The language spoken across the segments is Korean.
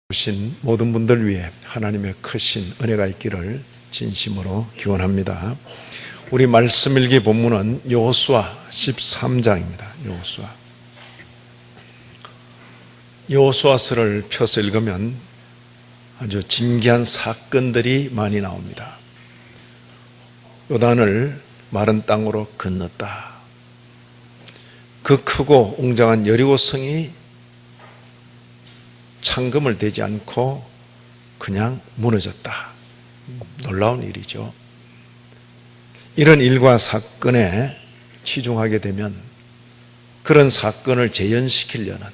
오신 모든 분들 위해 하나님의 크신 은혜가 있기를 진심으로 기원합니다. 우리 말씀 일기 본문은 여호수아 13장입니다. 여호수아서를 펴서 읽으면 아주 진기한 사건들이 많이 나옵니다. 요단을 마른 땅으로 건넜다. 그 크고 웅장한 여리고성이 창금을 대지 않고 그냥 무너졌다. 놀라운 일이죠. 이런 일과 사건에 치중하게 되면 그런 사건을 재현시키려는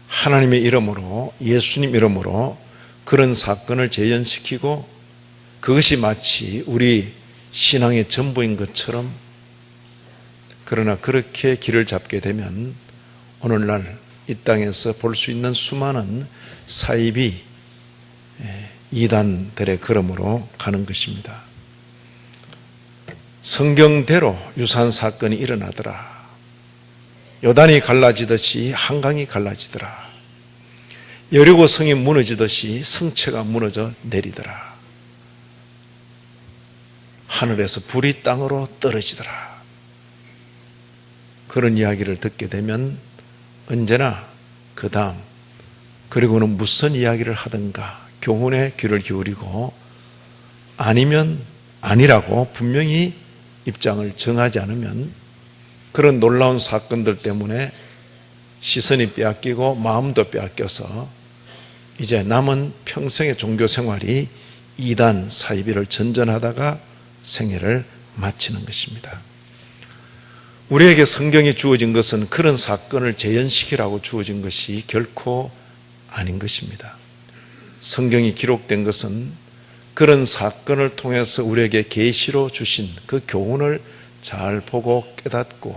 하나님의 이름으로, 예수님 이름으로 그런 사건을 재현시키고 그것이 마치 우리 신앙의 전부인 것처럼, 그러나 그렇게 길을 잡게 되면 오늘날 이 땅에서 볼 수 있는 수많은 사이비 이단들의 걸음으로 가는 것입니다. 성경대로 유사한 사건이 일어나더라. 요단이 갈라지듯이 한강이 갈라지더라. 여리고성이 무너지듯이 성체가 무너져 내리더라. 하늘에서 불이 땅으로 떨어지더라. 그런 이야기를 듣게 되면 언제나 그 다음, 그리고는 무슨 이야기를 하든가 교훈에 귀를 기울이고 아니면 아니라고 분명히 입장을 정하지 않으면 그런 놀라운 사건들 때문에 시선이 빼앗기고 마음도 빼앗겨서 이제 남은 평생의 종교 생활이 이단 사이비를 전전하다가 생애를 마치는 것입니다. 우리에게 성경이 주어진 것은 그런 사건을 재현시키라고 주어진 것이 결코 아닌 것입니다. 성경이 기록된 것은 그런 사건을 통해서 우리에게 계시로 주신 그 교훈을 잘 보고 깨닫고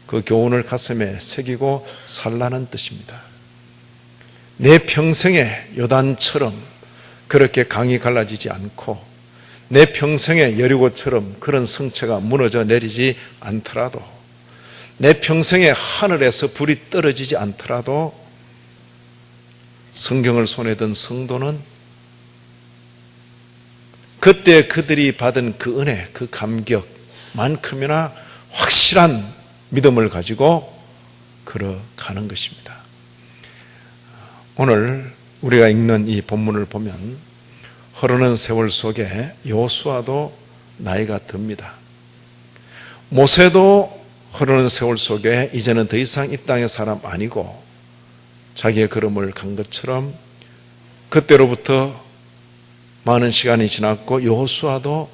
그 교훈을 가슴에 새기고 살라는 뜻입니다. 내 평생에 요단처럼 그렇게 강이 갈라지지 않고 내 평생에 여리고처럼 그런 성체가 무너져 내리지 않더라도, 내 평생에 하늘에서 불이 떨어지지 않더라도 성경을 손에 든 성도는 그때 그들이 받은 그 은혜, 그 감격만큼이나 확실한 믿음을 가지고 걸어가는 것입니다. 오늘 우리가 읽는 이 본문을 보면 흐르는 세월 속에 여호수아도 나이가 듭니다. 모세도 흐르는 세월 속에 이제는 더 이상 이 땅의 사람 아니고 자기의 걸음을 간 것처럼 그때로부터 많은 시간이 지났고 여호수아도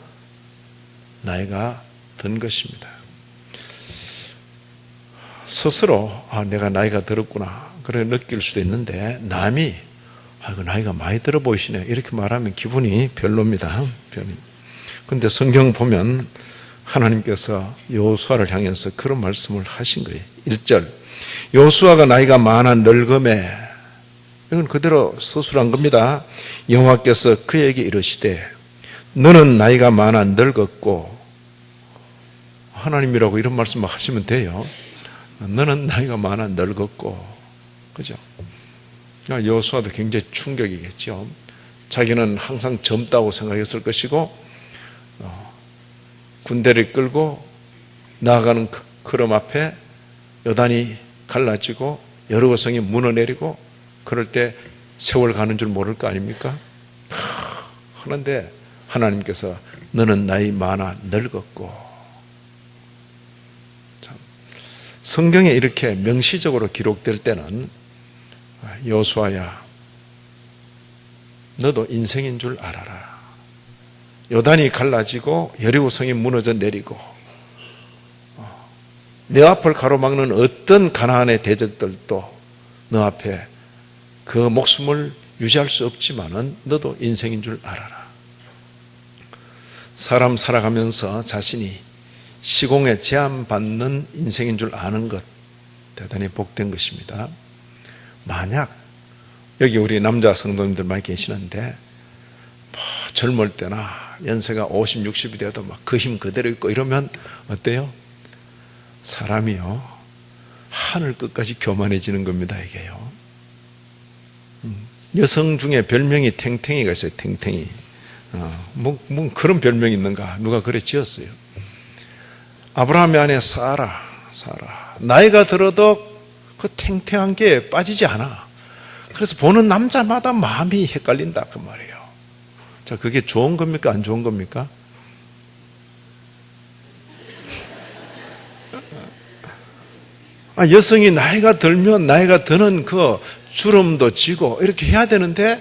나이가 든 것입니다. 스스로 내가 나이가 들었구나 그래 느낄 수도 있는데 남이 나이가 많이 들어 보이시네 이렇게 말하면 기분이 별로입니다. 그런데 성경 보면 하나님께서 여호수아를 향해서 그런 말씀을 하신 거예요. 1절 여호수아가 나이가 많아 늙음에, 이건 그대로 서술한 겁니다. 여호와께서 그에게 이르시되 너는 나이가 많아 늙었고, 하나님이라고 이런 말씀을 하시면 돼요. 너는 나이가 많아 늙었고, 그죠? 여호수아도 굉장히 충격이겠죠. 자기는 항상 젊다고 생각했을 것이고 군대를 끌고 나아가는 그 걸음 앞에 요단이 갈라지고 여리고성이 무너내리고 그럴 때 세월 가는 줄 모를 거 아닙니까? 그런데 하나님께서 너는 나이 많아 늙었고, 참, 성경에 이렇게 명시적으로 기록될 때는 여호수아야 너도 인생인 줄 알아라. 요단이 갈라지고 여리고성이 무너져 내리고 내 앞을 가로막는 어떤 가나안의 대적들도 너 앞에 그 목숨을 유지할 수 없지만은 너도 인생인 줄 알아라. 사람 살아가면서 자신이 시공에 제한받는 인생인 줄 아는 것 대단히 복된 것입니다. 만약 여기 우리 남자 성도님들 많이 계시는데 젊을 때나 연세가 50, 60이 되어도 막 그 힘 그대로 있고 이러면 어때요? 사람이요 하늘 끝까지 교만해지는 겁니다. 이게요 여성 중에 별명이 탱탱이가 있어요. 탱탱이. 뭐 그런 별명이 있는가? 누가 그래 지었어요. 아브라함의 아내 사라. 나이가 들어도 그 탱탱한 게 빠지지 않아. 그래서 보는 남자마다 마음이 헷갈린다 그 말이에요. 자, 그게 좋은 겁니까? 안 좋은 겁니까? 여성이 나이가 들면 나이가 드는 그 주름도 지고 이렇게 해야 되는데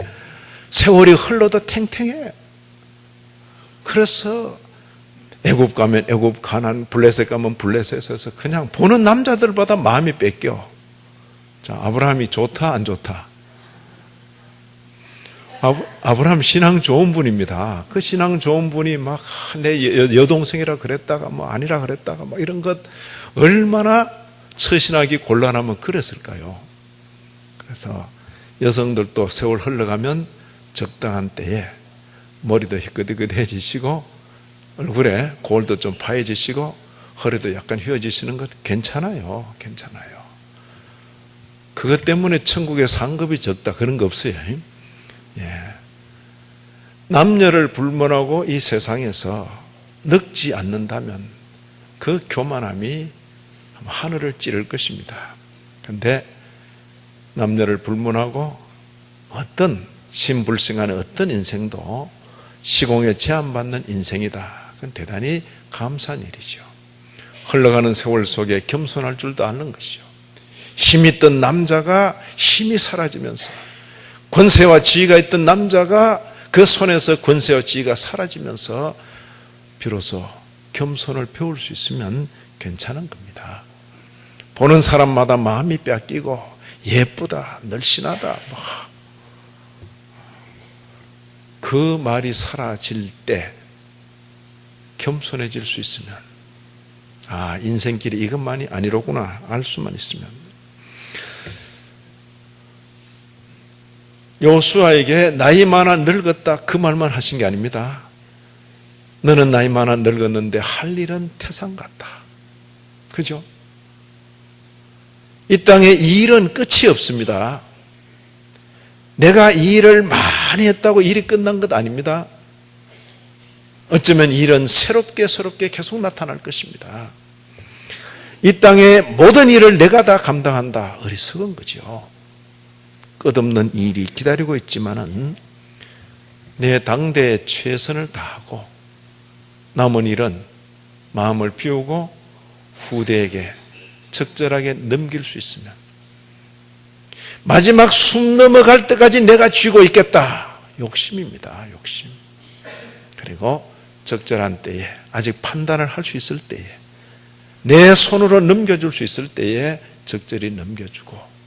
세월이 흘러도 탱탱해. 그래서 애굽 가면 애굽 가난, 블레셋 가면 블레셋에서 그냥 보는 남자들보다 마음이 뺏겨. 자, 아브라함이 좋다 안 좋다? 아브라함 신앙 좋은 분입니다. 그 신앙 좋은 분이 막 내 여동생이라 그랬다가 뭐 아니라 그랬다가 막 이런 것 얼마나 처신하기 곤란하면 그랬을까요? 그래서 여성들도 세월 흘러가면 적당한 때에 머리도 희끗희끗해지시고 얼굴에 골도 좀 파여지시고 허리도 약간 휘어지시는 것 괜찮아요. 그것 때문에 천국의 상급이 적다 그런 거 없어요. 남녀를 불문하고 이 세상에서 늙지 않는다면 그 교만함이 하늘을 찌를 것입니다. 그런데 남녀를 불문하고 어떤 신불생하는 어떤 인생도 시공에 제한받는 인생이다. 그건 대단히 감사한 일이죠. 흘러가는 세월 속에 겸손할 줄도 아는 것이죠. 힘있던 남자가 힘이 사라지면서 권세와 지위가 있던 남자가 그 손에서 권세와 지위가 사라지면서 비로소 겸손을 배울 수 있으면 괜찮은 겁니다. 보는 사람마다 마음이 뺏기고 예쁘다, 늘씬하다 그 말이 사라질 때 겸손해질 수 있으면 인생길이 이것만이 아니로구나 알 수만 있으면 여호수아에게 나이 많아 늙었다 그 말만 하신 게 아닙니다. 너는 나이 많아 늙었는데 할 일은 태산 같다. 그죠? 이 땅에 이 일은 끝이 없습니다. 내가 이 일을 많이 했다고 일이 끝난 것 아닙니다. 어쩌면 이 일은 새롭게 계속 나타날 것입니다. 이 땅의 모든 일을 내가 다 감당한다. 어리석은 거죠. 끝없는 일이 기다리고 있지만은 내 당대에 최선을 다하고 남은 일은 마음을 비우고 후대에게 적절하게 넘길 수 있으면 마지막 숨 넘어갈 때까지 내가 쥐고 있겠다. 욕심입니다. 욕심. 그리고 적절한 때에 아직 판단을 할 수 있을 때에 내 손으로 넘겨줄 수 있을 때에 적절히 넘겨주고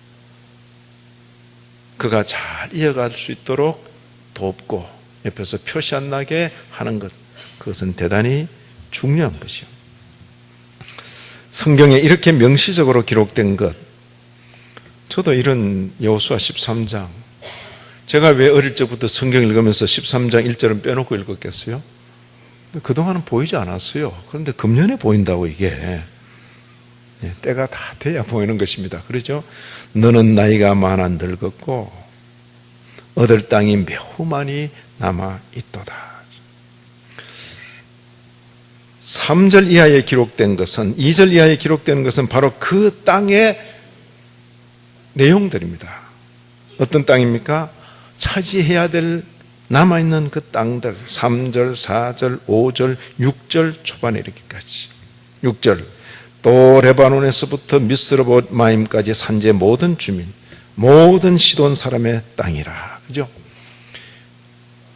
그가 잘 이어갈 수 있도록 돕고 옆에서 표시 안 나게 하는 것, 그것은 대단히 중요한 것이요. 성경에 이렇게 명시적으로 기록된 것, 저도 이런 여호수아 13장, 제가 왜 어릴 적부터 성경 읽으면서 13장 1절은 빼놓고 읽었겠어요? 그동안은 보이지 않았어요. 그런데 금년에 보인다고 이게. 때가 다 돼야 보이는 것입니다. 그렇죠? 너는 나이가 많아 늙었고 얻을 땅이 매우 많이 남아 있도다. 3절 이하에 기록된 것은 2절 이하에 기록되는 것은 바로 그 땅의 내용들입니다. 어떤 땅입니까? 차지해야 될 남아있는 그 땅들 3절, 4절, 5절, 6절 초반에 이르기까지 6절 또 레바논에서부터 미스르봇마임까지 산지의 모든 주민 모든 시돈 사람의 땅이라. 그죠?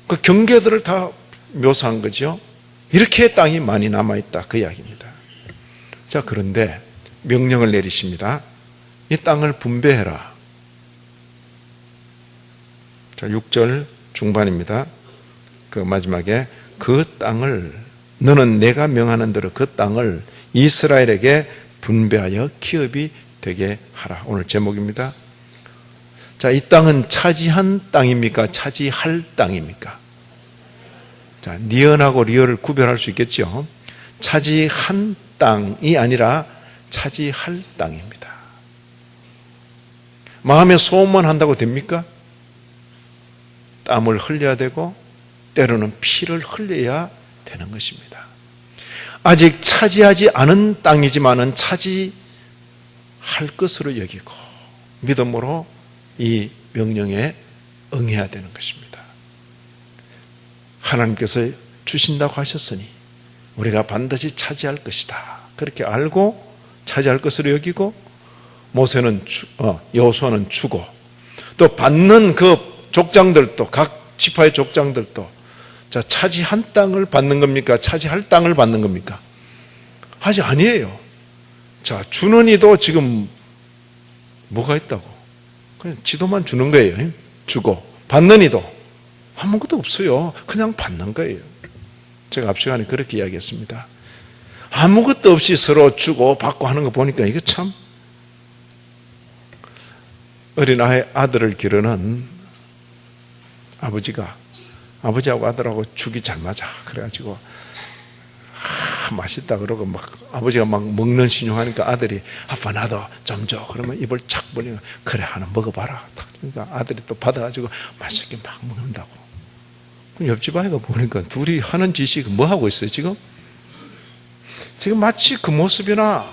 그 경계들을 다 묘사한 거죠. 이렇게 땅이 많이 남아있다 그 이야기입니다. 자, 그런데 명령을 내리십니다. 이 땅을 분배해라. 자, 6절 중반입니다. 그 마지막에 그 땅을 너는 내가 명하는 대로 그 땅을 이스라엘에게 분배하여 기업이 되게 하라. 오늘 제목입니다. 자, 이 땅은 차지한 땅입니까? 차지할 땅입니까? 자, 니언하고 리얼을 구별할 수 있겠죠. 차지한 땅이 아니라 차지할 땅입니다. 마음에 소원만 한다고 됩니까? 땀을 흘려야 되고 때로는 피를 흘려야 되는 것입니다. 아직 차지하지 않은 땅이지만은 차지할 것으로 여기고 믿음으로 이 명령에 응해야 되는 것입니다. 하나님께서 주신다고 하셨으니 우리가 반드시 차지할 것이다. 그렇게 알고 차지할 것으로 여기고 여호수아는 주고 또 받는 그 족장들도 각 지파의 족장들도 자, 차지한 땅을 받는 겁니까? 차지할 땅을 받는 겁니까? 아직 아니에요. 자, 주는 이도 지금 뭐가 있다고? 그냥 지도만 주는 거예요. 주고 받는 이도 아무것도 없어요. 그냥 받는 거예요. 제가 앞 시간에 그렇게 이야기했습니다. 아무것도 없이 서로 주고 받고 하는 거 보니까 이거 참 어린아이 아들을 기르는 아버지하고 아들하고 죽이 잘 맞아. 그래가지고 맛있다 그러고 막 아버지가 막 먹는 신용하니까 아들이 아빠 나도 좀 줘. 그러면 입을 착 벌리면 그래 하나 먹어봐라. 그러니까 아들이 또 받아가지고 맛있게 막 먹는다고. 옆집 아이가 보니까 둘이 하는 짓이 뭐 하고 있어요 지금? 지금 마치 그 모습이나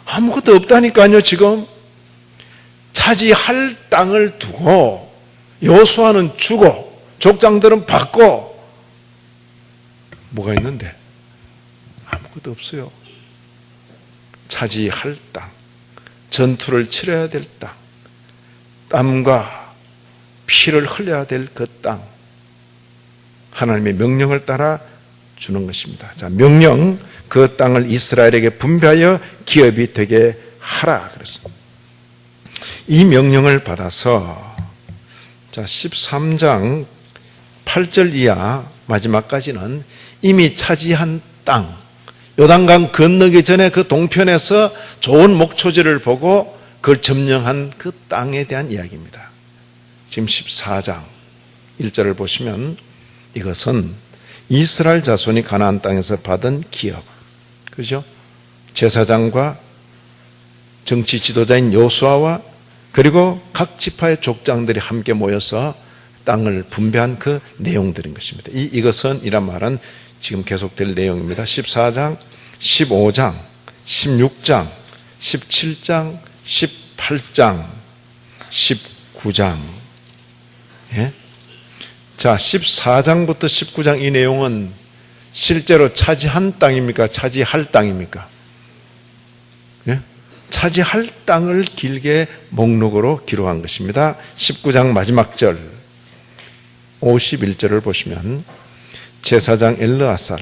아무것도 없다니까요. 지금 차지할 땅을 두고 여호수아는 주고 족장들은 받고 뭐가 있는데 아무것도 없어요. 차지할 땅, 전투를 치러야 될 땅, 땀과 피를 흘려야 될 그 땅, 하나님의 명령을 따라 주는 것입니다. 자, 명령, 그 땅을 이스라엘에게 분배하여 기업이 되게 하라 그랬습니다. 이 명령을 받아서 자 13장 8절 이하 마지막까지는 이미 차지한 땅, 요단강 건너기 전에 그 동편에서 좋은 목초지를 보고 그걸 점령한 그 땅에 대한 이야기입니다. 지금 14장 1절을 보시면 이것은 이스라엘 자손이 가나안 땅에서 받은 기업, 그죠? 제사장과 정치 지도자인 여호수아와 그리고 각 지파의 족장들이 함께 모여서 땅을 분배한 그 내용들인 것입니다. 이것은 이란 말은 지금 계속될 내용입니다. 14장, 15장, 16장, 17장, 18장, 19장. 예? 자, 14장부터 19장 이 내용은 실제로 차지한 땅입니까? 차지할 땅입니까? 예? 차지할 땅을 길게 목록으로 기록한 것입니다. 19장 마지막 절 51절을 보시면 제사장 엘르아살,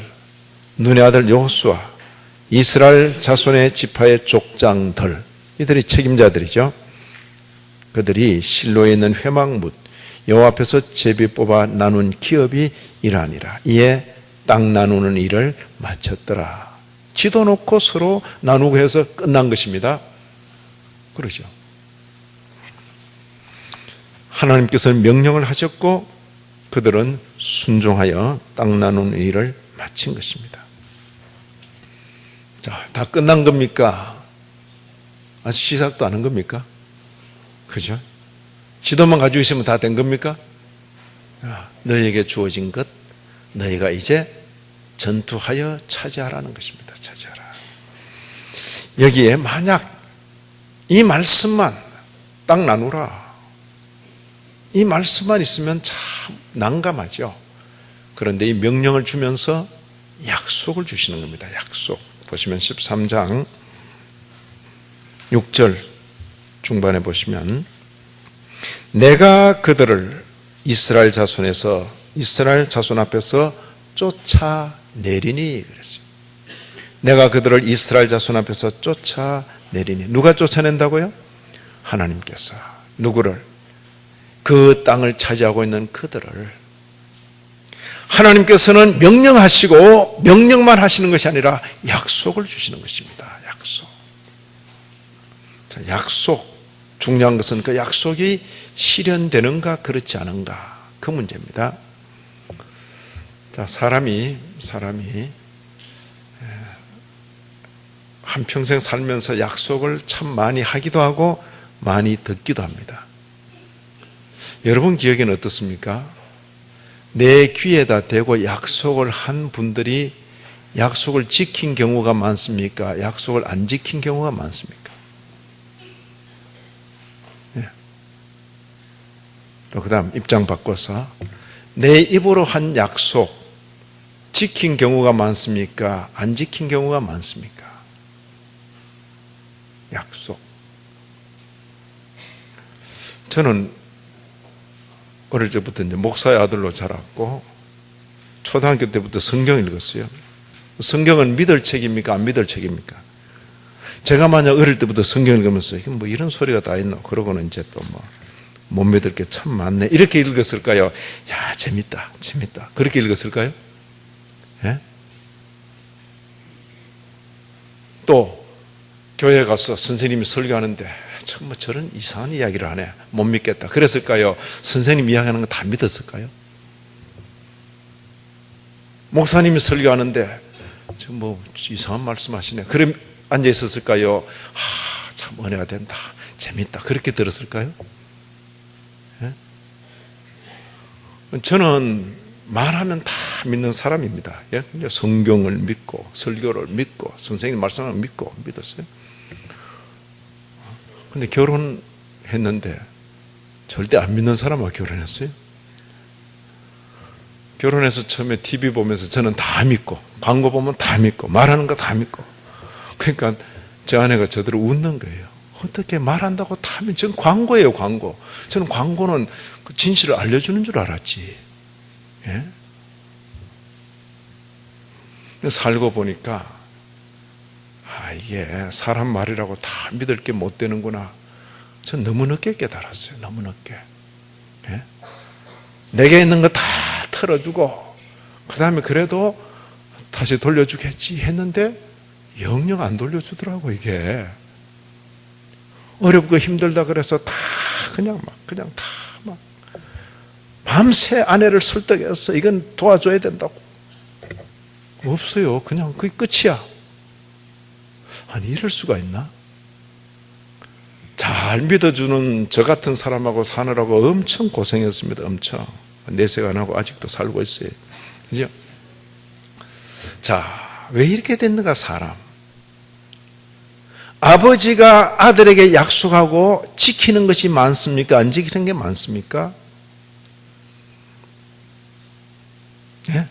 눈의 아들 여호수아, 이스라엘 자손의 지파의 족장들, 이들이 책임자들이죠. 그들이 실로에 있는 회막뭇 여호와 앞에서 제비 뽑아 나눈 기업이 이러하니라. 이에 땅 나누는 일을 마쳤더라. 지도 놓고 서로 나누고 해서 끝난 것입니다. 그러죠. 하나님께서는 명령을 하셨고 그들은 순종하여 땅 나누는 일을 마친 것입니다. 자, 다 끝난 겁니까? 아직 시작도 안 한 겁니까? 그죠? 지도만 가지고 있으면 다 된 겁니까? 너희에게 주어진 것, 너희가 이제 전투하여 차지하라는 것입니다. 차지하라. 여기에 만약 이 말씀만 땅 나누라, 이 말씀만 있으면 참 난감하죠. 그런데 이 명령을 주면서 약속을 주시는 겁니다. 약속. 보시면 13장 6절 중반에 보시면 내가 그들을 이스라엘 자손 앞에서 쫓아내리니 그랬어요. 내가 그들을 이스라엘 자손 앞에서 쫓아내리니. 누가 쫓아낸다고요? 하나님께서. 누구를? 그 땅을 차지하고 있는 그들을. 하나님께서는 명령하시고 명령만 하시는 것이 아니라 약속을 주시는 것입니다. 약속. 자, 약속. 중요한 것은 그 약속이 실현되는가 그렇지 않은가, 그 문제입니다. 자, 사람이 한평생 살면서 약속을 참 많이 하기도 하고 많이 듣기도 합니다. 여러분 기억에는 어떻습니까? 내 귀에다 대고 약속을 한 분들이 약속을 지킨 경우가 많습니까? 약속을 안 지킨 경우가 많습니까? 네. 또 그 다음 입장 바꿔서 내 입으로 한 약속 지킨 경우가 많습니까? 안 지킨 경우가 많습니까? 약속. 저는 어릴 때부터 이제 목사의 아들로 자랐고 초등학교 때부터 성경 읽었어요. 성경은 믿을 책입니까? 안 믿을 책입니까? 제가 만약 어릴 때부터 성경 읽으면서 이게 뭐 이런 소리가 다 있나? 그러고는 이제 또 뭐 못 믿을 게 참 많네. 이렇게 읽었을까요? 야, 재밌다. 재밌다. 그렇게 읽었을까요? 예? 또 교회 가서 선생님이 설교하는데 참 뭐 저런 이상한 이야기를 하네. 못 믿겠다. 그랬을까요? 선생님 이야기하는 거 다 믿었을까요? 목사님이 설교하는데 저 뭐 이상한 말씀하시네. 그럼 앉아 있었을까요? 참 은혜가 된다. 재밌다. 그렇게 들었을까요? 예? 저는 말하면 다 믿는 사람입니다. 예? 성경을 믿고 설교를 믿고 선생님 말씀을 믿고 믿었어요. 근데 결혼했는데 절대 안 믿는 사람하고 결혼했어요. 결혼해서 처음에 TV 보면서 저는 다 믿고 광고 보면 다 믿고 말하는 거 다 믿고 그러니까 제 아내가 저들을 웃는 거예요. 어떻게 말한다고 다 믿지? 저는 광고예요, 광고. 저는 광고는 그 진실을 알려주는 줄 알았지. 예? 살고 보니까 이게 사람 말이라고 다 믿을 게 못 되는구나. 전 너무 늦게 깨달았어요. 너무 늦게. 예? 내게 있는 거 다 털어주고 그 다음에 그래도 다시 돌려주겠지 했는데 영영 안 돌려주더라고. 이게 어렵고 힘들다 그래서 다 그냥 다 밤새 아내를 설득해서 이건 도와줘야 된다고. 없어요. 그냥 그게 끝이야. 아니 이럴 수가 있나? 잘 믿어주는 저 같은 사람하고 사느라고 엄청 고생했습니다. 엄청. 내색 안 하고 아직도 살고 있어요. 그죠? 자, 왜 이렇게 됐는가 사람? 아버지가 아들에게 약속하고 지키는 것이 많습니까? 안 지키는 게 많습니까? 예?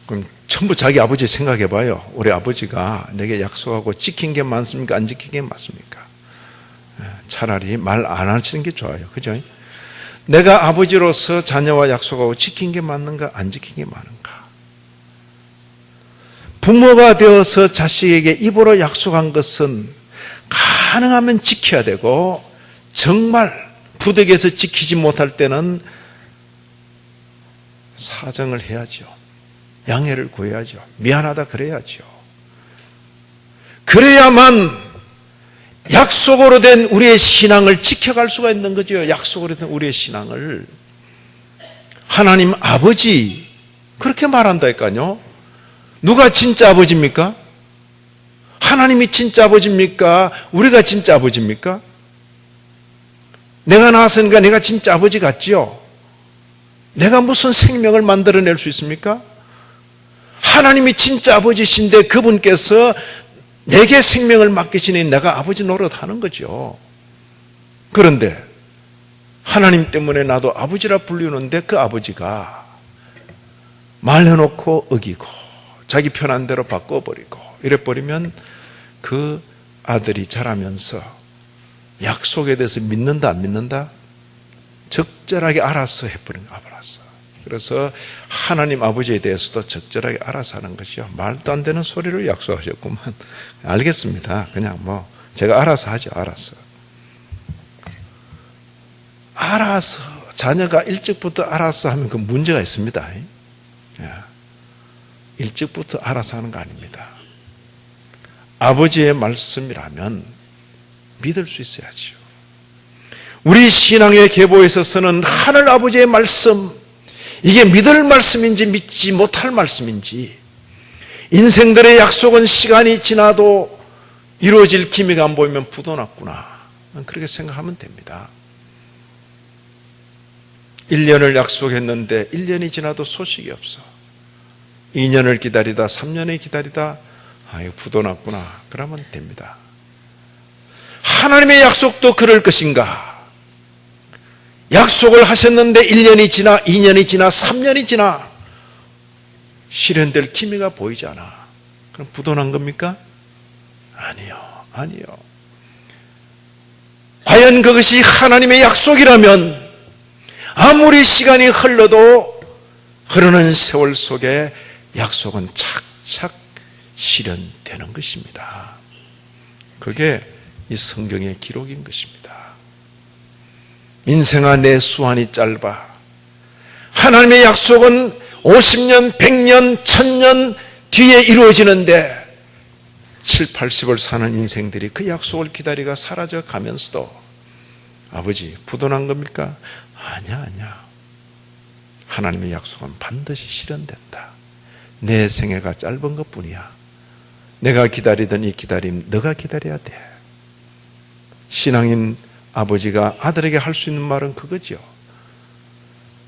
그럼 전부 자기 아버지 생각해 봐요. 우리 아버지가 내게 약속하고 지킨 게 많습니까? 안 지킨 게 많습니까? 차라리 말 안 하시는 게 좋아요. 그죠? 내가 아버지로서 자녀와 약속하고 지킨 게 맞는가? 안 지킨 게 많은가? 부모가 되어서 자식에게 입으로 약속한 것은 가능하면 지켜야 되고 정말 부득이해서 지키지 못할 때는 사정을 해야죠. 양해를 구해야죠. 미안하다 그래야죠. 그래야만 약속으로 된 우리의 신앙을 지켜갈 수가 있는 거죠. 약속으로 된 우리의 신앙을. 하나님 아버지 그렇게 말한다니까요. 누가 진짜 아버지입니까? 하나님이 진짜 아버지입니까? 우리가 진짜 아버지입니까? 내가 낳았으니까 내가 진짜 아버지 같지요? 내가 무슨 생명을 만들어낼 수 있습니까? 하나님이 진짜 아버지신데 그분께서 내게 생명을 맡기시니 내가 아버지 노릇하는 거죠. 그런데 하나님 때문에 나도 아버지라 불리는데 그 아버지가 말해놓고 어기고 자기 편한 대로 바꿔버리고 이래버리면 그 아들이 자라면서 약속에 대해서 믿는다 안 믿는다? 적절하게 알아서 해버린 거 알았어. 그래서 하나님 아버지에 대해서도 적절하게 알아서 하는 것이요. 말도 안 되는 소리를 약속하셨구만. 알겠습니다. 그냥 뭐 제가 알아서 하죠. 알아서 자녀가 일찍부터 알아서 하면 그 문제가 있습니다. 일찍부터 알아서 하는 거 아닙니다. 아버지의 말씀이라면 믿을 수 있어야죠. 우리 신앙의 계보에 있어서는 하늘 아버지의 말씀, 이게 믿을 말씀인지 믿지 못할 말씀인지, 인생들의 약속은 시간이 지나도 이루어질 기미가 안 보이면 부도났구나, 그렇게 생각하면 됩니다. 1년을 약속했는데 1년이 지나도 소식이 없어. 2년을 기다리다 3년을 기다리다 이거 부도 났구나. 그러면 됩니다. 하나님의 약속도 그럴 것인가? 약속을 하셨는데 1년이 지나 2년이 지나 3년이 지나 실현될 기미가 보이지 않아. 그럼 부도 난 겁니까? 아니요. 과연 그것이 하나님의 약속이라면 아무리 시간이 흘러도 흐르는 세월 속에 약속은 착착 실현되는 것입니다. 그게 이 성경의 기록인 것입니다. 인생아 내 수완이 짧아. 하나님의 약속은 50년, 100년, 1000년 뒤에 이루어지는데 7, 80을 사는 인생들이 그 약속을 기다리가 사라져 가면서도 아버지 부도 난 겁니까? 아니야. 하나님의 약속은 반드시 실현된다. 내 생애가 짧은 것뿐이야. 내가 기다리던 이 기다림 너가 기다려야 돼. 신앙인 아버지가 아들에게 할 수 있는 말은 그거죠.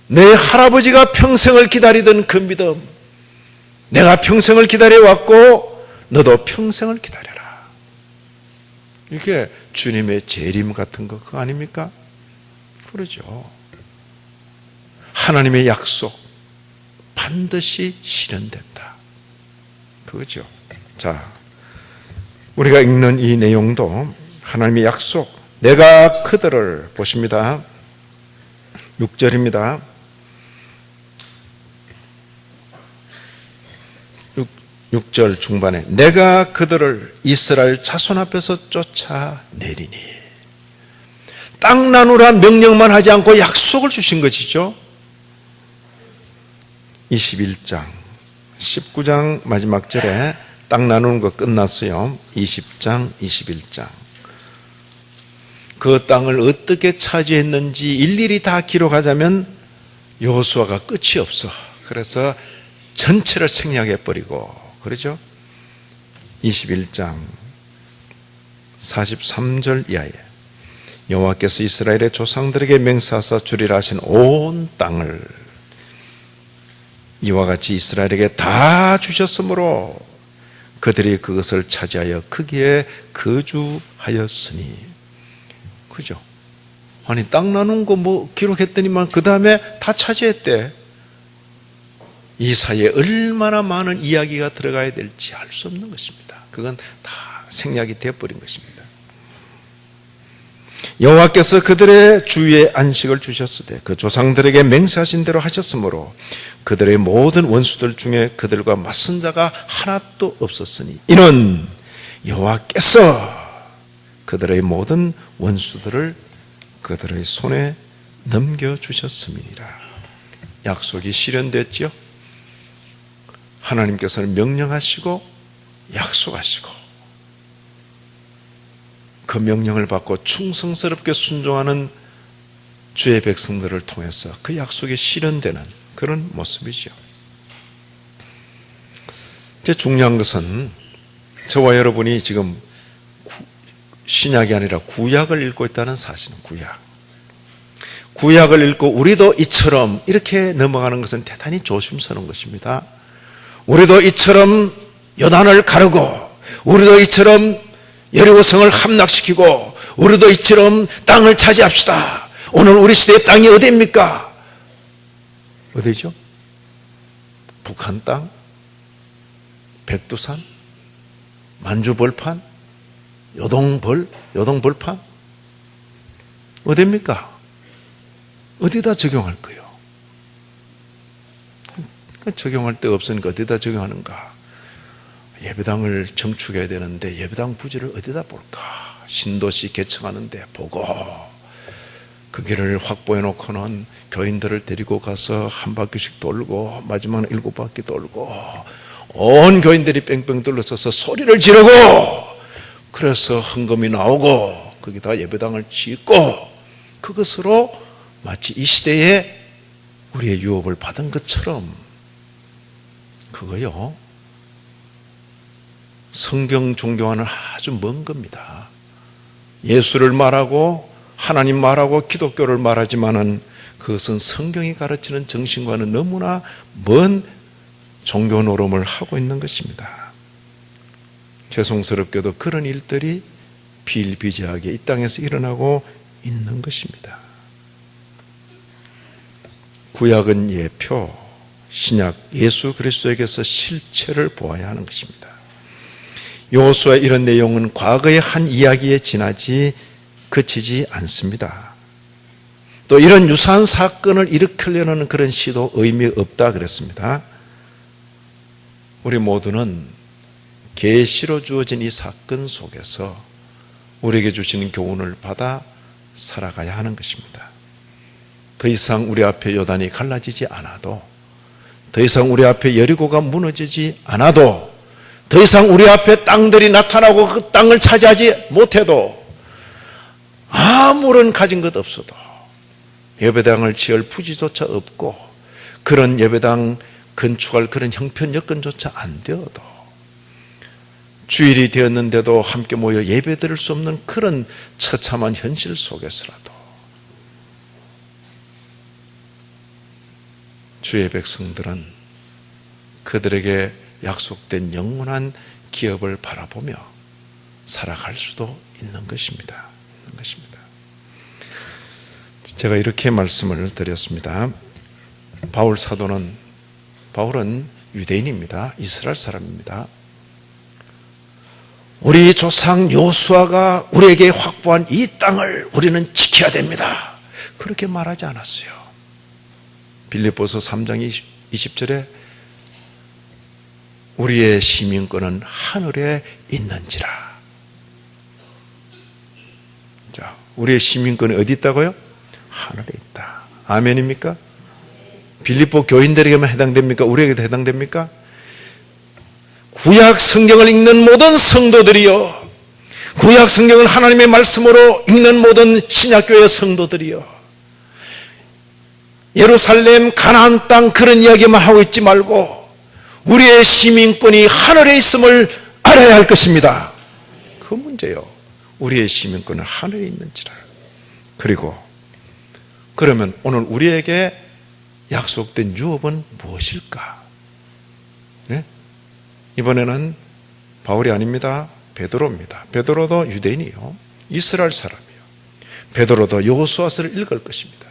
내 할아버지가 평생을 기다리던 그 믿음, 내가 평생을 기다려왔고 너도 평생을 기다려라. 이게 주님의 재림 같은 거 그거 아닙니까? 그러죠. 하나님의 약속 반드시 실현된다. 그거죠. 자, 우리가 읽는 이 내용도 하나님의 약속, 내가 그들을 보십니다. 6절입니다. 6절 중반에 내가 그들을 이스라엘 자손 앞에서 쫓아내리니. 땅 나누라 명령만 하지 않고 약속을 주신 것이죠. 21장 19장 마지막 절에 땅 나누는 거 끝났어요. 20장 21장 그 땅을 어떻게 차지했는지 일일이 다 기록하자면 여호수아가 끝이 없어. 그래서 전체를 생략해버리고 그러죠. 21장 43절 이하에 여호와께서 이스라엘의 조상들에게 맹세하사 주리라 하신 온 땅을 이와 같이 이스라엘에게 다 주셨으므로 그들이 그것을 차지하여 거기에 거주하였으니. 그죠? 아니 땅 나눈 거 뭐 기록했더니만 그 다음에 다 차지했대. 이 사이에 얼마나 많은 이야기가 들어가야 될지 알 수 없는 것입니다. 그건 다 생략이 되어버린 것입니다. 여호와께서 그들의 주위에 안식을 주셨으되 그 조상들에게 맹세하신 대로 하셨으므로 그들의 모든 원수들 중에 그들과 맞선 자가 하나도 없었으니 이는 여호와께서 그들의 모든 원수들을 그들의 손에 넘겨주셨음이니라. 약속이 실현됐죠. 하나님께서는 명령하시고 약속하시고 그 명령을 받고 충성스럽게 순종하는 주의 백성들을 통해서 그 약속이 실현되는 그런 모습이죠. 이제 중요한 것은 저와 여러분이 지금 신약이 아니라 구약을 읽고 있다는 사실은 구약을 읽고 우리도 이처럼 이렇게 넘어가는 것은 대단히 조심스러운 것입니다. 우리도 이처럼 요단을 가르고 우리도 이처럼 여리고성을 함락시키고 우리도 이처럼 땅을 차지합시다. 오늘 우리 시대의 땅이 어디입니까? 어디죠? 북한 땅? 백두산? 만주벌판? 요동벌판? 어디입니까? 어디다 적용할 거예요? 적용할 데가 없으니까 어디다 적용하는가? 예배당을 정축해야 되는데 예배당 부지를 어디다 볼까? 신도시 개척하는데 보고 그 길을 확보해 놓고는 교인들을 데리고 가서 한 바퀴씩 돌고 마지막에 7바퀴 돌고 온 교인들이 뺑뺑 둘러서서 소리를 지르고 그래서 헌금이 나오고 거기다 예배당을 짓고 그것으로 마치 이 시대에 우리의 유업을 받은 것처럼 그거요. 성경 종교와는 아주 먼 겁니다. 예수를 말하고 하나님 말하고 기독교를 말하지만은 그것은 성경이 가르치는 정신과는 너무나 먼 종교 노름을 하고 있는 것입니다. 죄송스럽게도 그런 일들이 비일비재하게 이 땅에서 일어나고 있는 것입니다. 구약은 예표, 신약 예수 그리스도에게서 실체를 보아야 하는 것입니다. 여호수아의 이런 내용은 과거의 한 이야기에 지나지 그치지 않습니다. 또 이런 유사한 사건을 일으키려는 그런 시도 의미 없다 그랬습니다. 우리 모두는 계시로 주어진 이 사건 속에서 우리에게 주시는 교훈을 받아 살아가야 하는 것입니다. 더 이상 우리 앞에 요단이 갈라지지 않아도, 더 이상 우리 앞에 여리고가 무너지지 않아도, 더 이상 우리 앞에 땅들이 나타나고 그 땅을 차지하지 못해도, 아무런 가진 것 없어도, 예배당을 지을 부지조차 없고 그런 예배당 건축할 그런 형편 여건조차 안 되어도, 주일이 되었는데도 함께 모여 예배 드릴 수 없는 그런 처참한 현실 속에서라도 주의 백성들은 그들에게 약속된 영원한 기업을 바라보며 살아갈 수도 있는 것입니다. 제가 이렇게 말씀을 드렸습니다. 바울은 유대인입니다. 이스라엘 사람입니다. 우리 조상 여호수아가 우리에게 확보한 이 땅을 우리는 지켜야 됩니다. 그렇게 말하지 않았어요. 빌립보서 3장 20절에 우리의 시민권은 하늘에 있는지라. 자, 우리의 시민권이 어디 있다고요? 하늘에 있다. 아멘입니까? 빌립보 교인들에게만 해당됩니까? 우리에게도 해당됩니까? 구약 성경을 읽는 모든 성도들이요, 구약 성경을 하나님의 말씀으로 읽는 모든 신약교회 성도들이요, 예루살렘 가나안 땅 그런 이야기만 하고 있지 말고 우리의 시민권이 하늘에 있음을 알아야 할 것입니다. 그 문제요. 우리의 시민권은 하늘에 있는지라. 그리고 그러면 오늘 우리에게 약속된 유업은 무엇일까? 네? 이번에는 바울이 아닙니다. 베드로입니다. 베드로도 유대인이요, 이스라엘 사람이요. 베드로도 여호수아서를 읽을 것입니다.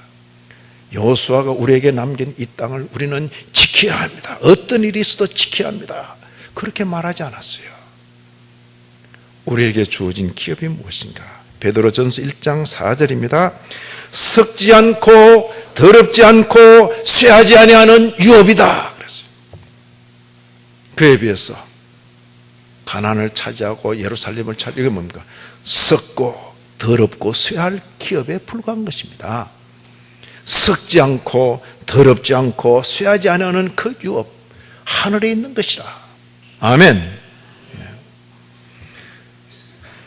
여호수아가 우리에게 남긴 이 땅을 우리는 지켜야 합니다. 어떤 일이 있어도 지켜야 합니다. 그렇게 말하지 않았어요. 우리에게 주어진 기업이 무엇인가? 베드로전서 1장 4절입니다. 썩지 않고 더럽지 않고 쇠하지 아니하는 유업이다 그랬어요. 그에 비해서 가나안을 차지하고 예루살렘을 차지하고, 이게 뭡니까? 썩고 더럽고 쇠할 기업에 불과한 것입니다. 썩지 않고 더럽지 않고 쇠하지 않은 그 유업, 하늘에 있는 것이라. 아멘.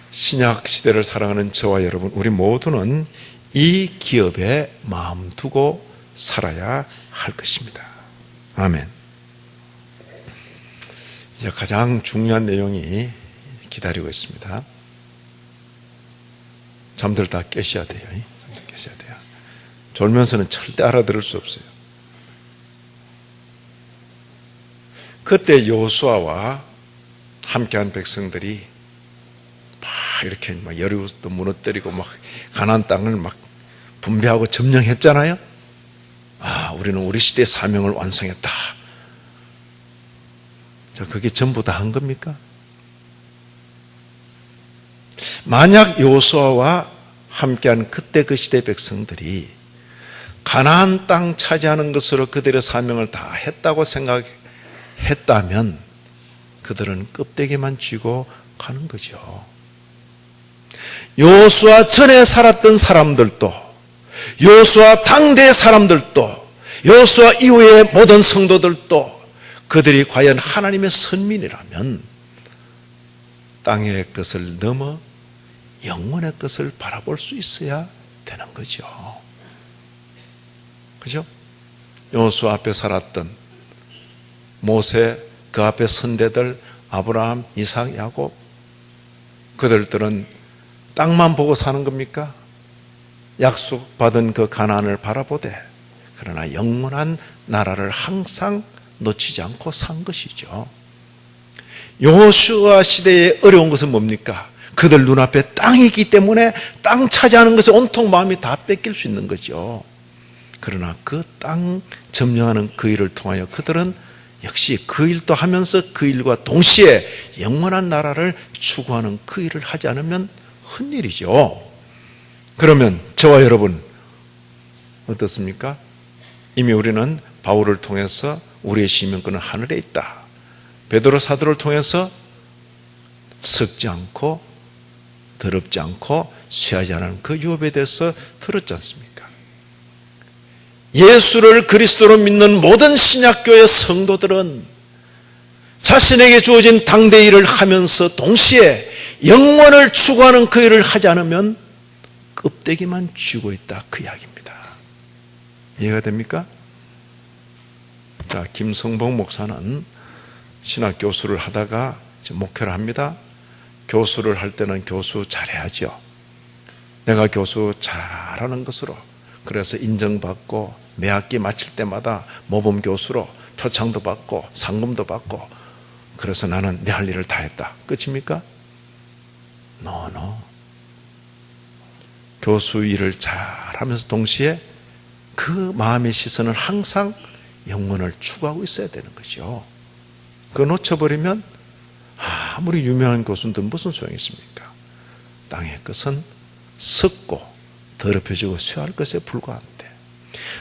신약 시대를 살아가는 저와 여러분, 우리 모두는 이 기업에 마음 두고 살아야 할 것입니다. 아멘. 이제 가장 중요한 내용이 기다리고 있습니다. 잠들다 깨셔야 돼요. 깨셔야 돼요. 졸면서는 절대 알아들을 수 없어요. 그때 여호수아와 함께한 백성들이 막 이렇게 막 여리고도 무너뜨리고 막 가나안 땅을 막 분배하고 점령했잖아요. 아, 우리는 우리 시대의 사명을 완성했다. 자, 그게 전부 다 한 겁니까? 만약 여호수아와 함께한 그때 그 시대 백성들이 가나안 땅 차지하는 것으로 그들의 사명을 다 했다고 생각했다면 그들은 껍데기만 쥐고 가는 거죠. 여호수아 전에 살았던 사람들도, 여호수아 당대 사람들도, 여호수아 이후의 모든 성도들도 그들이 과연 하나님의 선민이라면 땅의 것을 넘어 영원의 것을 바라볼 수 있어야 되는 거죠. 그죠? 여호수아 앞에 살았던 모세, 그 앞에 선대들 아브라함, 이삭, 야곱, 그들들은 땅만 보고 사는 겁니까? 약속받은 그 가나안을 바라보되 그러나 영원한 나라를 항상 놓치지 않고 산 것이죠. 여호수아 시대의 어려운 것은 뭡니까? 그들 눈앞에 땅이 있기 때문에 땅 차지하는 것에 온통 마음이 다 뺏길 수 있는 거죠. 그러나 그 땅 점령하는 그 일을 통하여 그들은 역시 그 일도 하면서 그 일과 동시에 영원한 나라를 추구하는 그 일을 하지 않으면 헛일이죠. 그러면 저와 여러분 어떻습니까? 이미 우리는 바울을 통해서 우리의 시민권은 하늘에 있다. 베드로 사도를 통해서 썩지 않고 더럽지 않고 쇠하지 않은 그 유업에 대해서 들었지 않습니까? 예수를 그리스도로 믿는 모든 신약교회 성도들은 자신에게 주어진 당대 일을 하면서 동시에 영원을 추구하는 그 일을 하지 않으면 껍데기만 쥐고 있다, 그 이야기입니다. 이해가 됩니까? 자, 김성봉 목사는 신학 교수를 하다가 목회를 합니다. 교수를 할 때는 교수 잘해야죠. 내가 교수 잘하는 것으로, 그래서 인정받고 매 학기 마칠 때마다 모범 교수로 표창도 받고 상금도 받고, 그래서 나는 내 할 일을 다 했다. 끝입니까? No. 교수 일을 잘하면서 동시에 그 마음의 시선은 항상 영혼을 추구하고 있어야 되는 거죠. 그거 놓쳐버리면 아무리 유명한 교수도 무슨 소용이 있습니까? 땅의 것은 썩고 더럽혀지고 쇠할 것에 불과한데,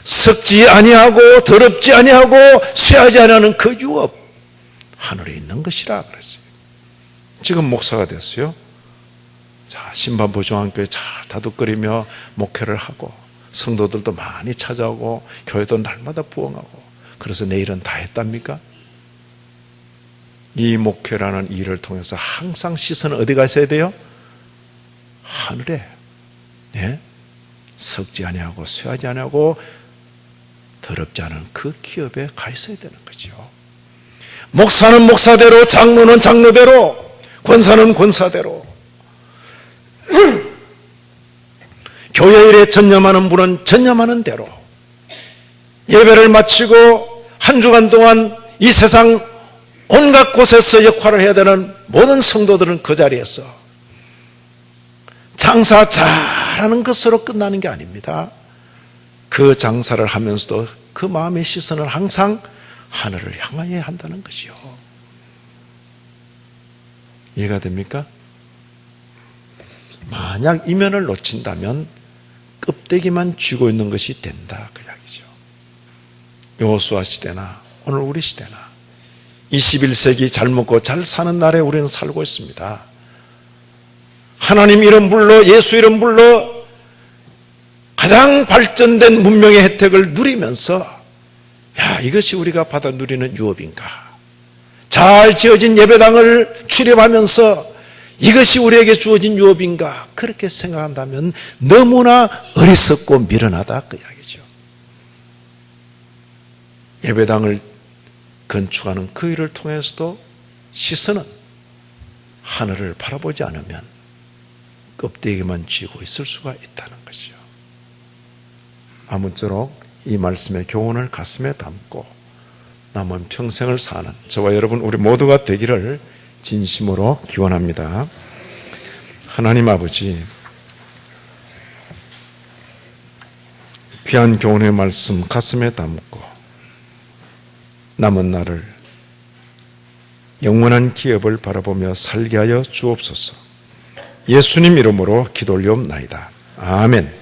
썩지 아니하고 더럽지 아니하고 쇠하지 아니하는 그 유업, 하늘에 있는 것이라 그랬어요. 지금 목사가 됐어요. 자, 신반부 중앙교회 잘 다독거리며 목회를 하고 성도들도 많이 찾아오고 교회도 날마다 부흥하고, 그래서 내일은 다 했답니까? 이 목회라는 일을 통해서 항상 시선은 어디 가셔야 돼요? 하늘에. 예? 썩지 아니하고 쇠하지 아니하고 더럽지 않은 그 기업에 가 있어야 되는 거죠. 목사는 목사대로, 장로는 장로대로, 권사는 권사대로, 교회 일에 전념하는 분은 전념하는 대로 예배를 마치고 한 주간 동안 이 세상 온갖 곳에서 역할을 해야 되는 모든 성도들은 그 자리에서 장사 잘하는 것으로 끝나는 게 아닙니다. 그 장사를 하면서도 그 마음의 시선은 항상 하늘을 향하여야 한다는 것이요. 이해가 됩니까? 만약 이면을 놓친다면 껍데기만 쥐고 있는 것이 된다, 그 이야기죠. 여호수아 시대나 오늘 우리 시대나 21세기 잘 먹고 잘 사는 날에 우리는 살고 있습니다. 하나님 이름 불러, 예수 이름 불러 가장 발전된 문명의 혜택을 누리면서, 야, 이것이 우리가 받아 누리는 유업인가? 잘 지어진 예배당을 출입하면서 이것이 우리에게 주어진 유업인가? 그렇게 생각한다면 너무나 어리석고 미련하다, 그 이야기죠. 예배당을 건축하는 그 일을 통해서도 시선은 하늘을 바라보지 않으면 껍데기만 쥐고 있을 수가 있다는 거죠. 아무쪼록 이 말씀의 교훈을 가슴에 담고 남은 평생을 사는 저와 여러분 우리 모두가 되기를 진심으로 기원합니다. 하나님 아버지, 귀한 교훈의 말씀 가슴에 담고 남은 날을 영원한 기업을 바라보며 살게 하여 주옵소서. 예수님 이름으로 기도 올리옵나이다. 아멘.